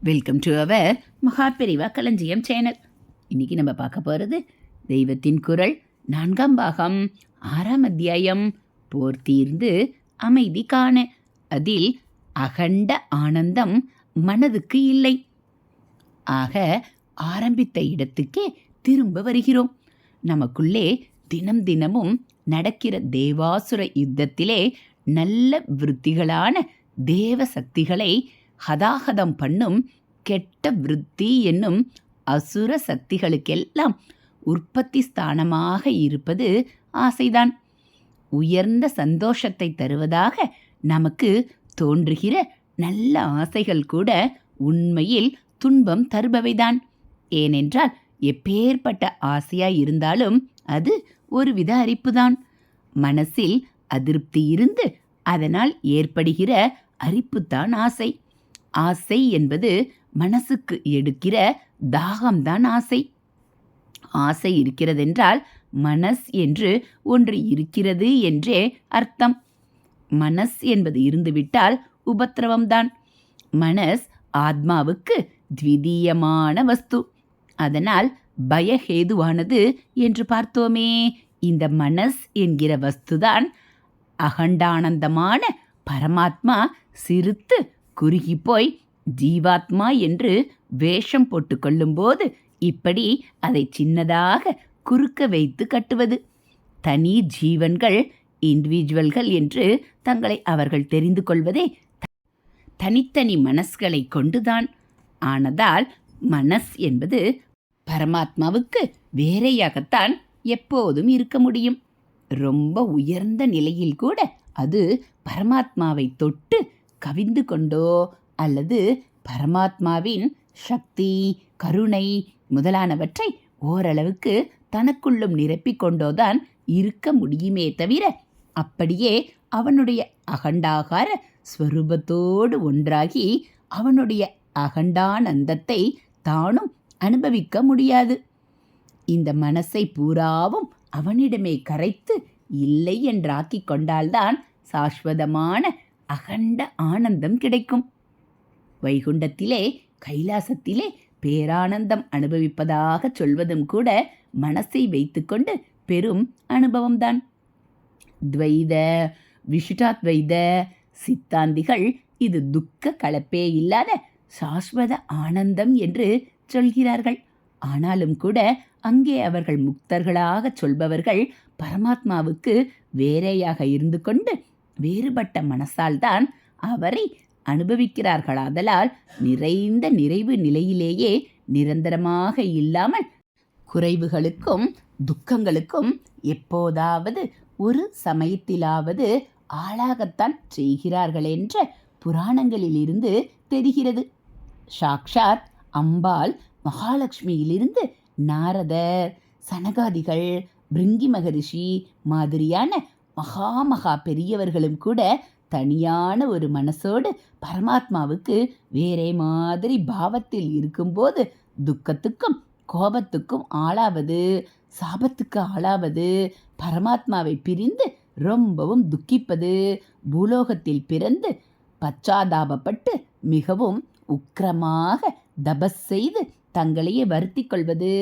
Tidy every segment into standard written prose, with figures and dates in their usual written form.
Welcome to our Maha Periyava களஞ்சியம் channel. இன்னைக்கு நம்ம பார்க்க போகிறது தெய்வத்தின் குரல் 4ஆம் பாகம் 6ஆம் அத்தியாயம் போர் தீர்ந்து அமைதி காண. அதில் அகண்ட ஆனந்தம் மனதுக்கு இல்லை. ஆக ஆரம்பித்த இடத்துக்கே திரும்ப வருகிறோம். நமக்குள்ளே தினம் தினமும் நடக்கிற தேவாசுர யுத்தத்திலே நல்ல விருத்திகளான தேவ சக்திகளை ஹதாஹதம் பண்ணும் கெட்ட விருத்தி என்னும் அசுர சக்திகளுக்கெல்லாம் உற்பத்தி ஸ்தானமாக இருப்பது ஆசைதான். உயர்ந்த சந்தோஷத்தை தருவதாக நமக்கு தோன்றுகிற நல்ல ஆசைகள் கூட உண்மையில் துன்பம் தருபவைதான். ஏனென்றால் எப்பேற்பட்ட ஆசையாய் இருந்தாலும் அது ஒருவித அரிப்புதான். மனசில் அதிருப்தி இருந்து அதனால் ஏற்படுகிற அரிப்புத்தான் ஆசை. ஆசை என்பது மனசுக்கு எடுக்கிற தாகம்தான் ஆசை. ஆசை இருக்கிறதென்றால் மனஸ் என்று ஒன்று இருக்கிறது என்றே அர்த்தம். மனஸ் என்பது இருந்துவிட்டால் உபத்திரவம்தான். மனஸ் ஆத்மாவுக்கு த்விதீயமான வஸ்து. அதனால் பயஹேதுவானது என்று பார்த்தோமே. இந்த மனஸ் என்கிற வஸ்துதான் அகண்டானந்தமான பரமாத்மா சிரித்து குறுகி போய் ஜீவாத்மா என்று வேஷம் போட்டு கொள்ளும்போது இப்படி அதை சின்னதாக குறுக்க வைத்து கட்டுவது. தனி ஜீவன்கள் இண்டிவிஜுவல்கள் என்று தங்களை அவர்கள் தெரிந்து கொள்வதே தனித்தனி மனஸ்களை கொண்டுதான் ஆனதால் மனஸ் என்பது பரமாத்மாவுக்கு வேறையாகத்தான் எப்போதும் இருக்க முடியும். ரொம்ப உயர்ந்த நிலையில் கூட அது பரமாத்மாவை தொட்டு கவிந்து கொண்டோ அல்லது பரமாத்மாவின் சக்தி கருணை முதலானவற்றை ஓரளவுக்கு தனக்குள்ளும் நிரப்பிக் கொண்டோதான் இருக்க முடியுமே தவிர அப்படியே அவனுடைய அகண்டாகார ஸ்வரூபத்தோடு ஒன்றாகி அவனுடைய அகண்டானந்தத்தை தானும் அனுபவிக்க முடியாது. இந்த மனசை பூராவும் அவனிடமே கரைத்து இல்லை என்றாக்கி கொண்டால்தான் சாஸ்வதமான அகண்ட ஆனந்தம் கிடைக்கும். வைகுண்டத்திலே கைலாசத்திலே பேரானந்தம் அனுபவிப்பதாக சொல்வதும் கூட மனசை வைத்துக்கொண்டு பெரும் அனுபவம்தான். துவைத விசிட்டாத்வைத சித்தாந்திகள் இது துக்க கலப்பே இல்லாத சாஸ்வத ஆனந்தம் என்று சொல்கிறார்கள். ஆனாலும் கூட அங்கே அவர்கள் முக்தர்களாக சொல்பவர்கள் பரமாத்மாவுக்கு வேறையாக இருந்து கொண்டு வேறுபட்ட மனசால்தான் அவரை அனுபவிக்கிறார்களாதலால் நிறைந்த நிறைவு நிலையிலேயே நிரந்தரமாக இல்லாமல் குறைவுகளுக்கும் துக்கங்களுக்கும் எப்போதாவது ஒரு சமயத்திலாவது ஆளாகத்தான் செய்கிறார்கள் என்ற புராணங்களிலிருந்து தெரிகிறது. சாக்ஷாத் அம்பாள் மகாலட்சுமியிலிருந்து நாரதர் சனகாதிகள் பிருங்கி மகரிஷி மாதிரியான மகா பெரியவர்களும் கூட தனியான ஒரு மனசோடு பரமாத்மாவுக்கு வேறே மாதிரி பாவத்தில் இருக்கும்போது துக்கத்துக்கும் கோபத்துக்கும் ஆளாவது சாபத்துக்கு ஆளாவது பரமாத்மாவை பிரிந்து ரொம்பவும் துக்கிப்பது பூலோகத்தில் பிறந்து பச்சாதாபப்பட்டு மிகவும் உக்கிரமாக தபஸ் செய்து தங்களையே வருத்தி கொள்வது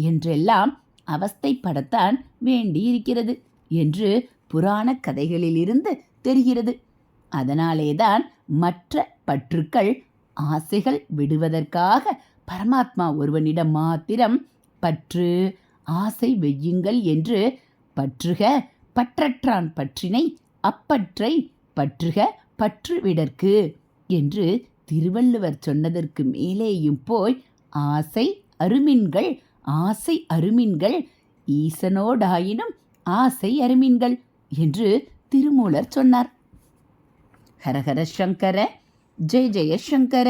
என்றெல்லாம் அவஸ்தைப்படத்தான் வேண்டியிருக்கிறது என்று புராண கதைகளிலிருந்து தெரிகிறது. அதனாலேதான் மற்ற பற்றுக்கள் ஆசைகள் விடுவதற்காக பரமாத்மா ஒருவனிடம் மாத்திரம் பற்று ஆசை வெய்யுங்கள் என்று பற்றுக பற்றற்றான் பற்றினை அப்பற்றை பற்றுக பற்று விடற்கு என்று திருவள்ளுவர் சொன்னதற்கு மேலேயும் போய் ஆசை அருமின்கள் ஈசனோடாயினும் ஆசை அருமின்கள் என்று திருமூலர் சொன்னார். ஹரஹர சங்கர ஜெய ஜெய சங்கர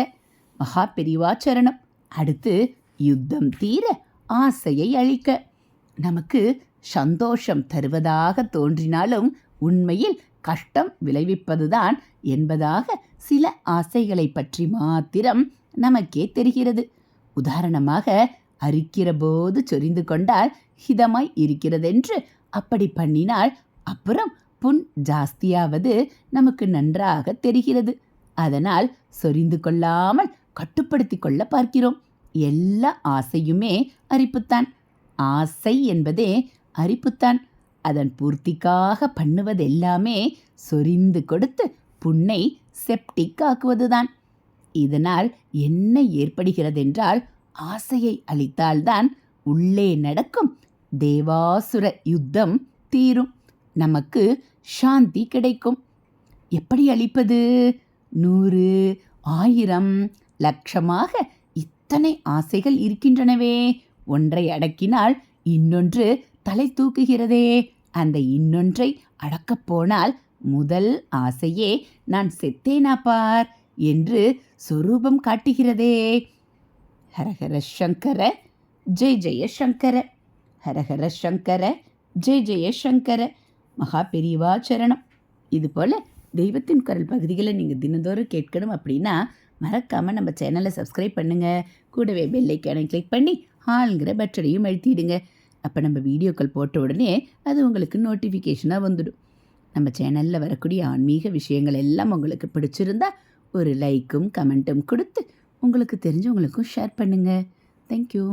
மகா பெரிவாச்சரணம். அடுத்து யுத்தம் தீர ஆசையை அழிக்க. நமக்கு சந்தோஷம் தருவதாக தோன்றினாலும் உண்மையில் கஷ்டம் விளைவிப்பதுதான் என்பதாக சில ஆசைகளை பற்றி மாத்திரம் நமக்கே தெரிகிறது. உதாரணமாக அரிக்கிற போது சொரிந்து கொண்டால் ஹிதமாய் இருக்கிறதென்று அப்படி பண்ணினால் அப்புறம் புண் ஜாஸ்தியாவது நமக்கு நன்றாக தெரிகிறது. அதனால் சொரிந்து கொள்ளாமல் கட்டுப்படுத்தி கொள்ள பார்க்கிறோம். எல்லா ஆசையுமே அரிப்புத்தான். ஆசை என்பதே அரிப்புத்தான். அதன் பூர்த்திக்காக பண்ணுவதெல்லாமே சொரிந்து கொடுத்து புண்ணை செப்டிக் ஆக்குவதுதான். இதனால் என்ன ஏற்படுகிறதென்றால், ஆசையை அளித்தால்தான் உள்ளே நடக்கும் தேவாசுர யுத்தம் தீரும். நமக்கு சாந்தி கிடைக்கும். எப்படி அளிப்பது? 100, 1000, லட்சமாக இத்தனை ஆசைகள் இருக்கின்றனவே. ஒன்றை அடக்கினால் இன்னொன்று தலை தூக்குகிறதே. அந்த இன்னொன்றை அடக்கப் போனால் முதல் ஆசையே நான் செத்தேனா பார் என்று சொரூபம் காட்டுகிறதே. ஹரஹர சங்கர ஜெய ஜெய சங்கர. ஹரஹர சங்கர ஜெய ஜெய சங்கர. மகா பெரியவா சரணம். இதுபோல் தெய்வத்தின் குரல் பகுதிகளை நீங்கள் தினந்தோறும் கேட்கணும் அப்படின்னா மறக்காமல் நம்ம சேனலை சப்ஸ்கிரைப் பண்ணுங்கள். கூடவே பெல் ஐக்கானை கிளிக் பண்ணி ஆளுங்கிற பட்டனையும் அழுத்திடுங்க. அப்போ நம்ம வீடியோக்கள் போட்ட உடனே அது உங்களுக்கு நோட்டிஃபிகேஷனாக வந்துடும். நம்ம சேனலில் வரக்கூடிய ஆன்மீக விஷயங்கள் எல்லாம் உங்களுக்கு பிடிச்சிருந்தா ஒரு லைக்கும் கமெண்ட்டும் கொடுத்து உங்களுக்கு தெரிஞ்சவங்களுக்கும் ஷேர் பண்ணுங்கள். தேங்க்யூ.